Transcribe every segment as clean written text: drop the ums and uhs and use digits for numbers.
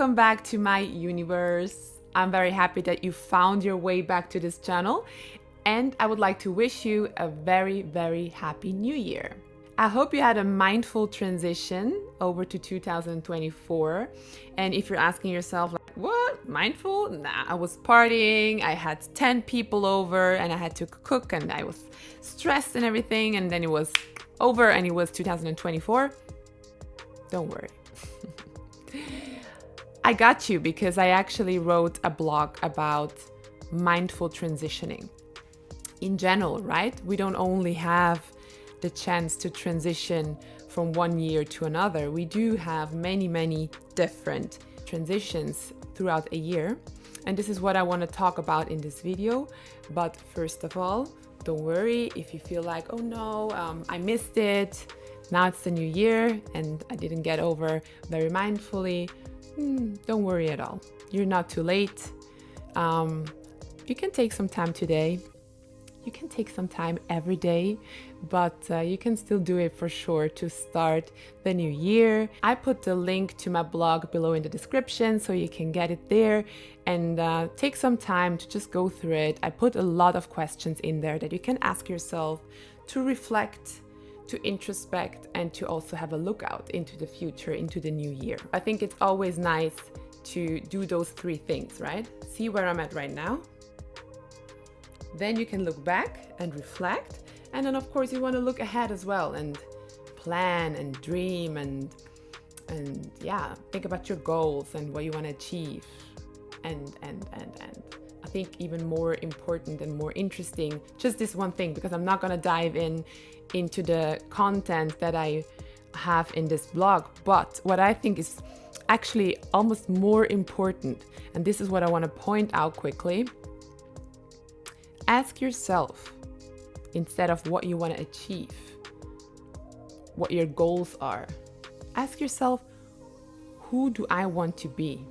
Welcome back to my universe. I'm very happy that you found your way back to this channel, and I would like to wish you a very, very happy new year. I hope you had a mindful transition over to 2024. And if you're asking yourself, like, what? Mindful? Nah, I was partying, I had 10 people over, and I had to cook, and I was stressed and everything, and then it was over, and it was 2024. Don't worry. I got you, because I actually wrote a blog about mindful transitioning. In general, right? We don't only have the chance to transition from one year to another. We do have many, many different transitions throughout a year. And this is what I want to talk about in this video. But first of all, don't worry if you feel like, oh no, I missed it. Now it's the new year and I didn't get over very mindfully. Don't worry at all. You're not too late. You can take some time today. You can take some time every day, but you can still do it for sure to start the new year. I put the link to my blog below in the description so you can get it there and take some time to just go through it. I put a lot of questions in there that you can ask yourself to reflect, to introspect, and to also have a look out into the future, into the new year. I think it's always nice to do those three things, right? See where I'm at right now. Then you can look back and reflect. And then of course you want to look ahead as well and plan and dream and yeah, think about your goals and what you want to achieve. And I think even more important and more interesting, just this one thing, because I'm not going to dive into the content that I have in this blog. But what I think is actually almost more important, and this is what I want to point out quickly. Ask yourself, instead of what you want to achieve, what your goals are, ask yourself, who do I want to be?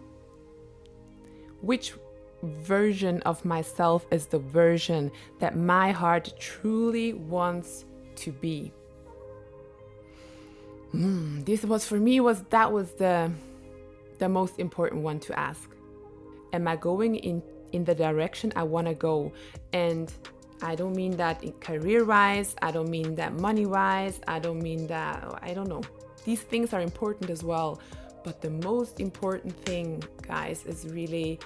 Which version of myself is the version that my heart truly wants to be? This was for me, that was the most important one to ask. Am I going in the direction I want to go? And I don't mean that career-wise, I don't mean that money-wise, I don't mean that, I don't know. These things are important as well. But the most important thing, guys, is really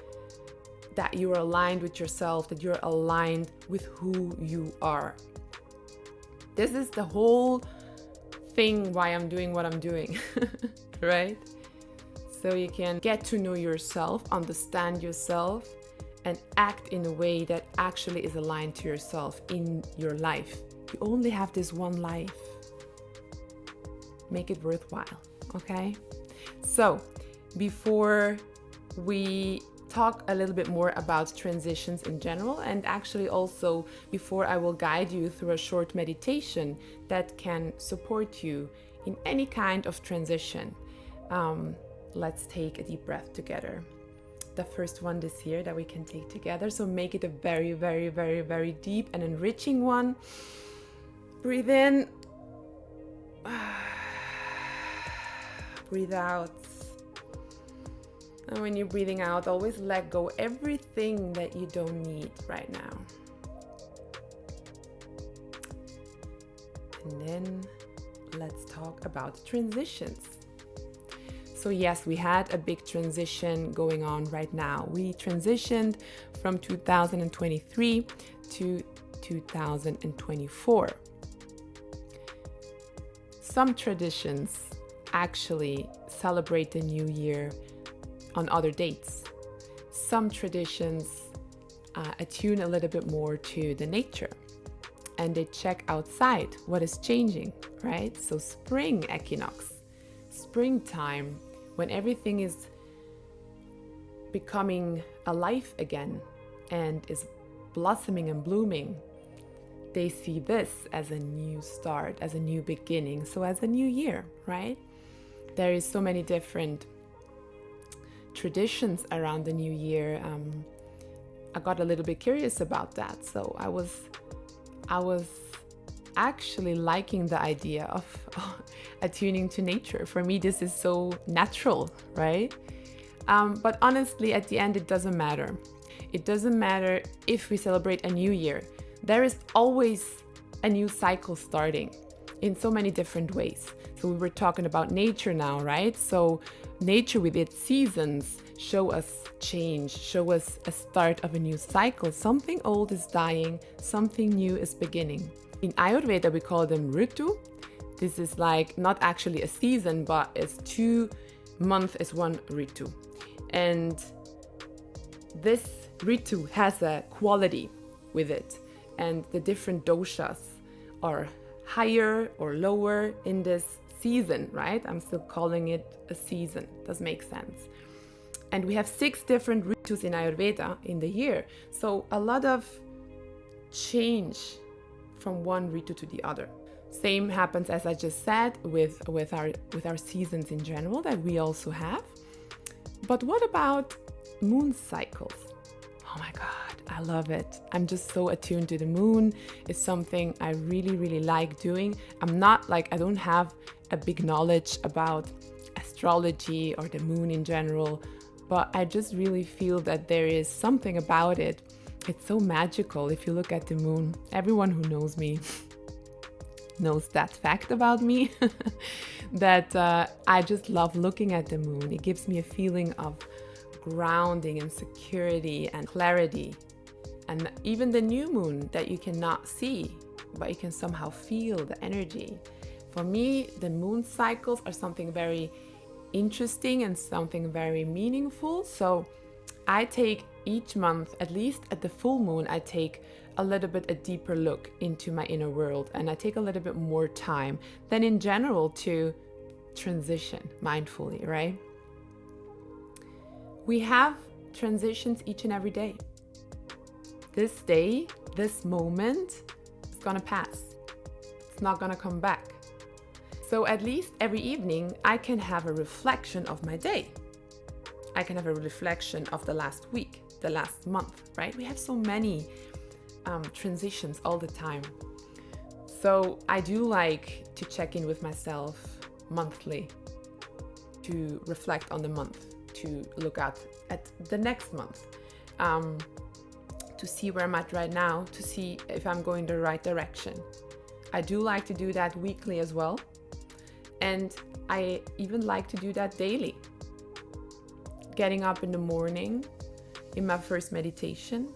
that you're aligned with yourself, that you're aligned with who you are. This is the whole thing why I'm doing what I'm doing, right? So you can get to know yourself, understand yourself, and act in a way that actually is aligned to yourself in your life. You only have this one life. Make it worthwhile, okay? So, before we talk a little bit more about transitions in general, and actually also before I will guide you through a short meditation that can support you in any kind of transition, let's take a deep breath together. The first one this year that we can take together. So make it a very, very, very, very deep and enriching one. Breathe in. Breathe out. And when you're breathing out, always let go everything that you don't need right now. And then let's talk about transitions. So yes, we had a big transition going on right now. We transitioned from 2023 to 2024. Some traditions actually celebrate the new year on other dates. Some traditions attune a little bit more to the nature and they check outside what is changing, right? So spring equinox, springtime, when everything is becoming alive again and is blossoming and blooming, they see this as a new start, as a new beginning, so as a new year, right? There is so many different traditions around the new year. I got a little bit curious about that, so I was actually liking the idea of attuning to nature. For me, this is so natural, right? But honestly, at the end, it doesn't matter. It doesn't matter if we celebrate a new year. There is always a new cycle starting in so many different ways. So we were talking about nature now, right? So nature with its seasons show us change, show us a start of a new cycle. Something old is dying, something new is beginning. In Ayurveda, we call them ritu. This is like not actually a season, but it's 2 months is one ritu. And this ritu has a quality with it. And the different doshas are higher or lower in this season, right? I'm still calling it a season. Does make sense. And we have 6 different ritus in Ayurveda in the year. So a lot of change from one ritu to the other. Same happens, as I just said, with our seasons in general that we also have. But what about moon cycles? Oh my God, I love it. I'm just so attuned to the moon. It's something I really, really like doing. I don't have a big knowledge about astrology or the moon in general, but I just really feel that there is something about it. It's so magical if you look at the moon. Everyone who knows me knows that fact about me, that I just love looking at the moon. It gives me a feeling of grounding and security and clarity. And even the new moon that you cannot see, but you can somehow feel the energy. For me, the moon cycles are something very interesting and something very meaningful. So I take each month, at least at the full moon, I take a little bit a deeper look into my inner world, and I take a little bit more time than in general to transition mindfully, right? We have transitions each and every day. This day, this moment is gonna pass. It's not gonna come back. So at least every evening, I can have a reflection of my day. I can have a reflection of the last week, the last month, right? We have so many transitions all the time. So I do like to check in with myself monthly, to reflect on the month, to look at the next month, to see where I'm at right now, to see if I'm going the right direction. I do like to do that weekly as well. And I even like to do that daily. Getting up in the morning, in my first meditation,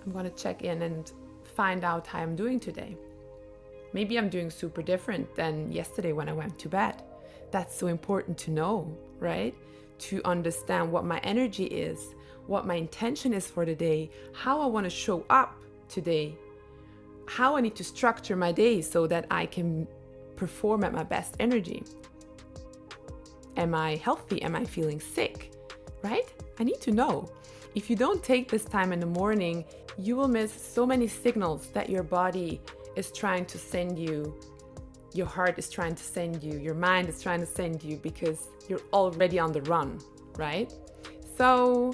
I'm going to check in and find out how I'm doing today. Maybe I'm doing super different than yesterday when I went to bed. That's so important to know, right? To understand what my energy is, what my intention is for the day, how I want to show up today, how I need to structure my day so that I can perform at my best energy. Am I healthy? Am I feeling sick? Right? I need to know. If you don't take this time in the morning, you will miss so many signals that your body is trying to send you, your heart is trying to send you, your mind is trying to send you, because you're already on the run, right? So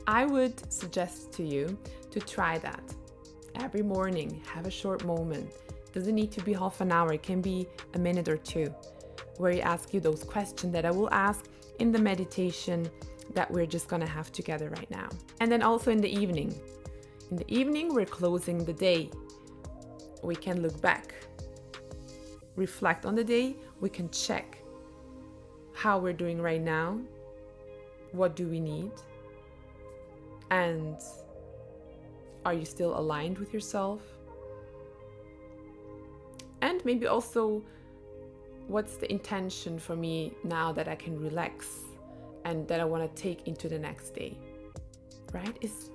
I would suggest to you to try that. Every morning, have a short moment. Doesn't need to be half an hour, it can be a minute or 2, where you ask you those questions that I will ask in the meditation that we're just gonna have together right now. And then also in the evening. In the evening, we're closing the day. We can look back, reflect on the day. We can check how we're doing right now. What do we need? And are you still aligned with yourself? And maybe also, what's the intention for me now that I can relax and that I want to take into the next day, right? It's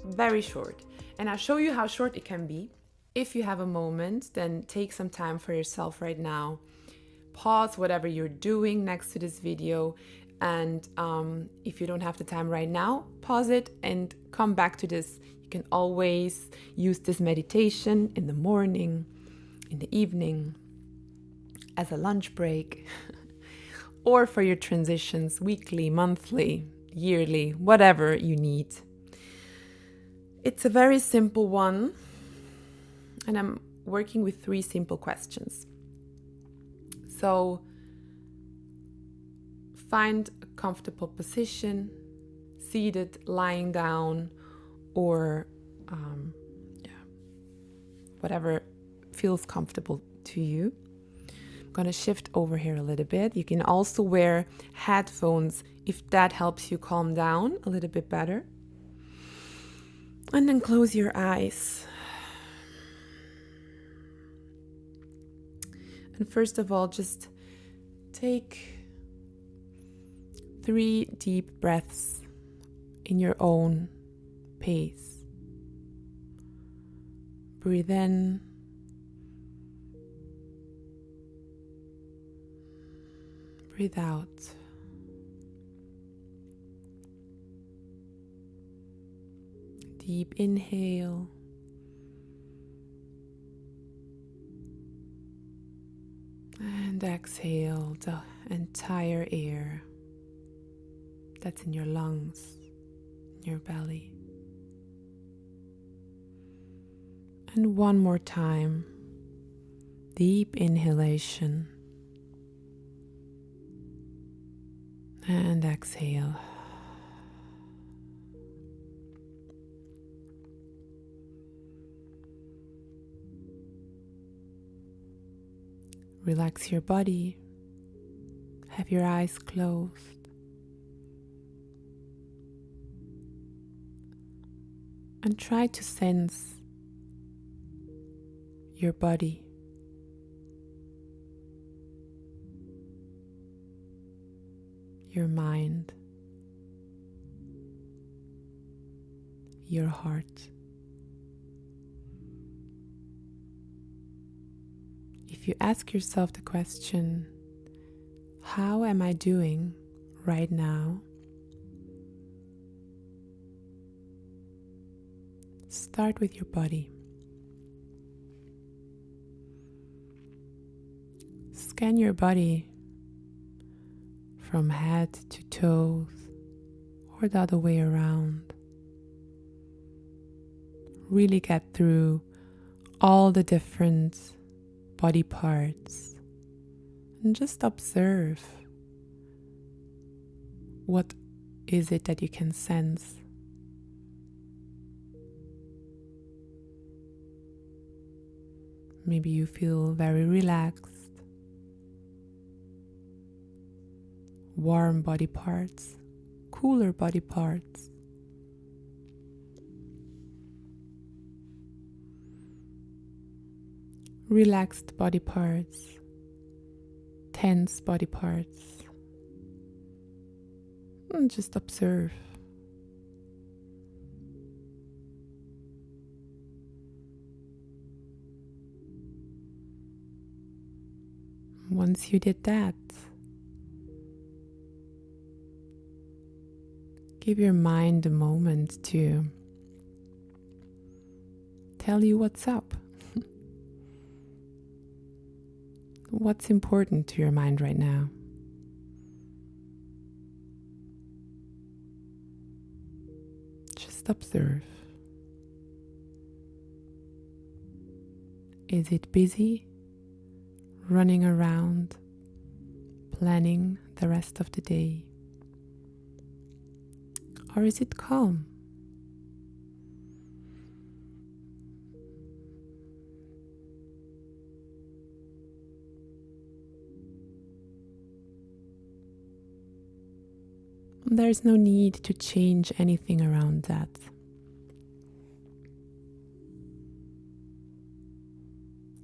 very short. And I'll show you how short it can be. If you have a moment, then take some time for yourself right now. Pause whatever you're doing next to this video. And if you don't have the time right now, pause it and come back to this. You can always use this meditation in the morning, in the evening, as a lunch break, or for your transitions, weekly, monthly, yearly, whatever you need. It's a very simple one, and I'm working with 3 simple questions. So find a comfortable position, seated, lying down, or whatever feels comfortable to you. I'm going to shift over here a little bit. You can also wear headphones if that helps you calm down a little bit better. And then close your eyes. And first of all, just take 3 deep breaths in your own pace. Breathe in. Breathe out. Deep inhale. And exhale the entire air that's in your lungs, in your belly. And one more time, deep inhalation and exhale. Relax your body, have your eyes closed, and try to sense your body. Your mind, your heart. If you ask yourself the question, how am I doing right now? Start with your body. Scan your body from head to toes or the other way around. Really get through all the different body parts and just observe what is it that you can sense. Maybe you feel very relaxed. Warm body parts, cooler body parts. Relaxed body parts, tense body parts. And just observe. Once you did that, give your mind a moment to tell you what's up. What's important to your mind right now? Just observe. Is it busy, running around, planning the rest of the day? Or is it calm? There's no need to change anything around that.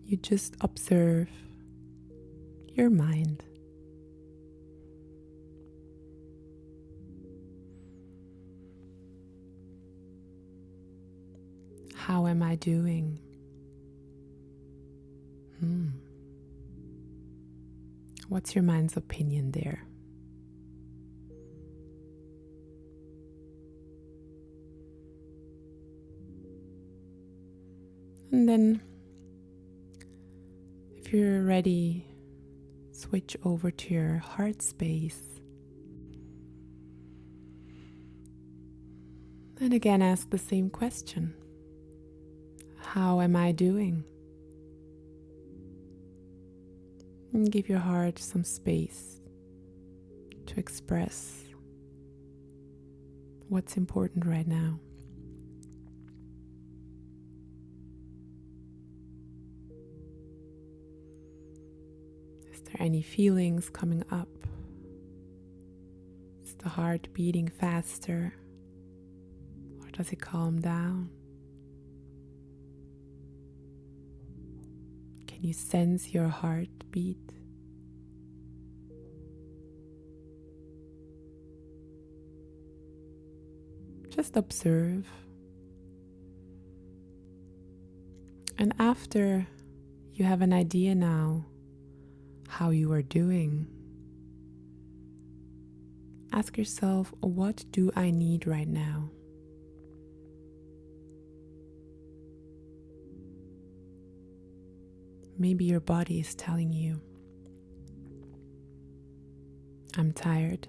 You just observe your mind. How am I doing? What's your mind's opinion there? And then, if you're ready, switch over to your heart space. And again, ask the same question. How am I doing? And give your heart some space to to express what's important right now. Is there any feelings coming up? Is the heart beating faster? Or does it calm down? Can you sense your heartbeat? Just observe. And after you have an idea now how you are doing, ask yourself, what do I need right now? Maybe your body is telling you, I'm tired.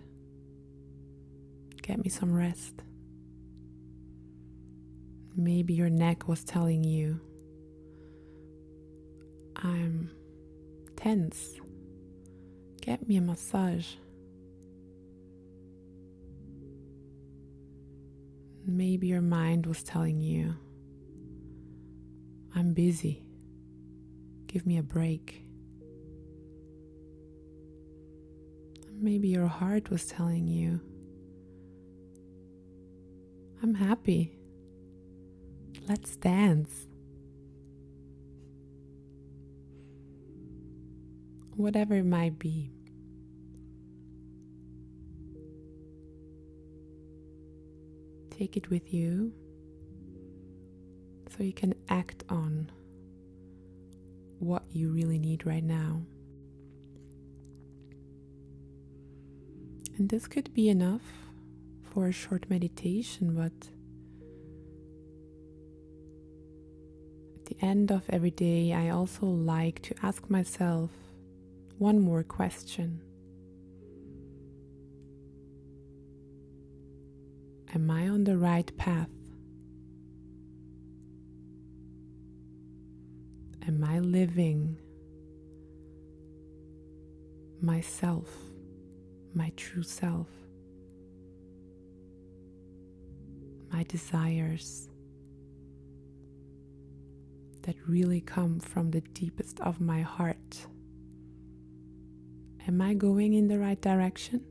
Get me some rest. Maybe your neck was telling you, I'm tense. Get me a massage. Maybe your mind was telling you, I'm busy. Give me a break. Maybe your heart was telling you, I'm happy. Let's dance. Whatever it might be. Take it with you so you can act on what you really need right now. And this could be enough for a short meditation, but at the end of every day, I also like to ask myself one more question. Am I on the right path? Am I living myself, my true self, my desires that really come from the deepest of my heart? Am I going in the right direction?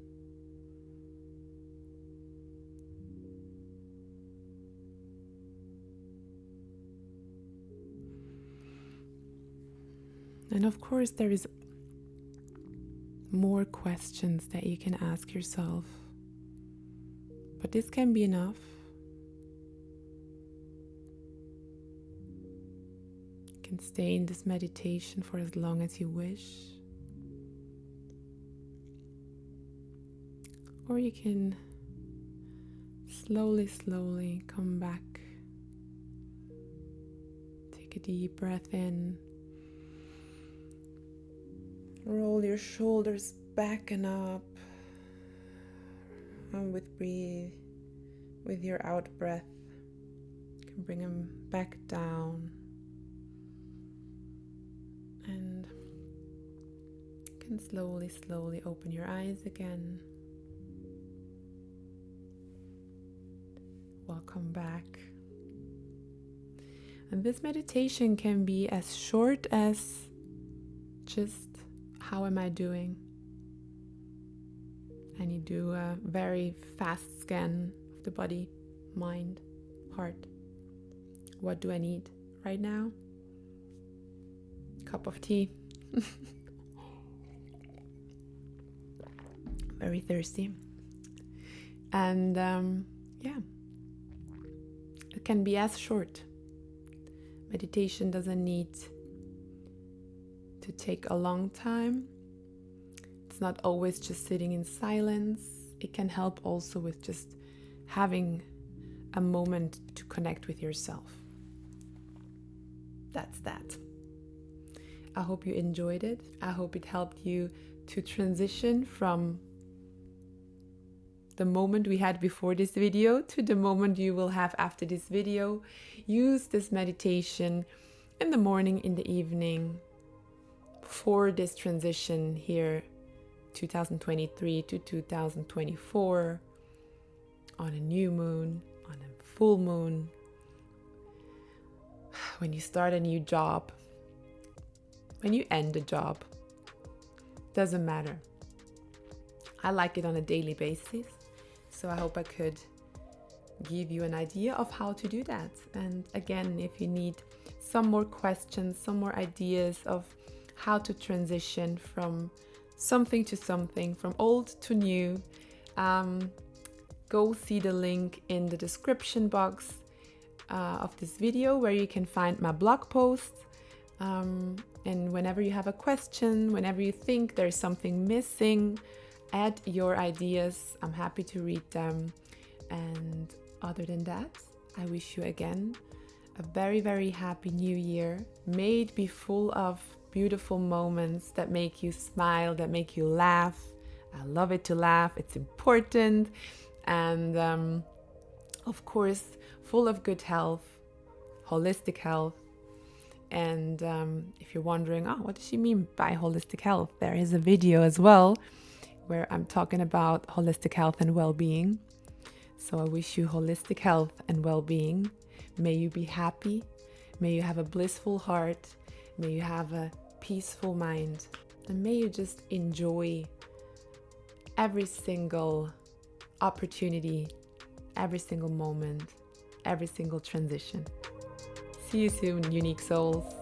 And of course, there is more questions that you can ask yourself, but this can be enough. You can stay in this meditation for as long as you wish, or you can slowly come back. Take a deep breath in. Roll your shoulders back and up, and with your out breath, you can bring them back down, and you can slowly open your eyes again. Welcome back. And this meditation can be as short as just, how am I doing? And you do a very fast scan of the body, mind, heart. What do I need right now? Cup of tea. Very thirsty. And it can be as short. Meditation doesn't need to take a long time. It's not always just sitting in silence. It can help also with just having a moment to connect with yourself. That's that. I hope you enjoyed it. I hope it helped you to transition from the moment we had before this video to the moment you will have after this video. Use this meditation in the morning, in the evening, for this transition here 2023 to 2024, on a new moon, on a full moon, when you start a new job, when you end a job, doesn't matter. I like it on a daily basis, so I hope I could give you an idea of how to do that. And again, if you need some more questions, some more ideas of how to transition from something to something, from old to new, go see the link in the description box of this video, where you can find my blog post. And whenever you have a question, whenever you think there's something missing, add your ideas. I'm happy to read them. And other than that, I wish you again a very, very happy new year. May it be full of beautiful moments that make you smile, that make you laugh. I love it to laugh. It's important. And of course, full of good health, holistic health. And if you're wondering, what does she mean by holistic health? There is a video as well where I'm talking about holistic health and well-being. So I wish you holistic health and well-being. May you be happy. May you have a blissful heart. May you have a peaceful mind. And may you just enjoy every single opportunity, every single moment, every single transition. See you soon, unique souls.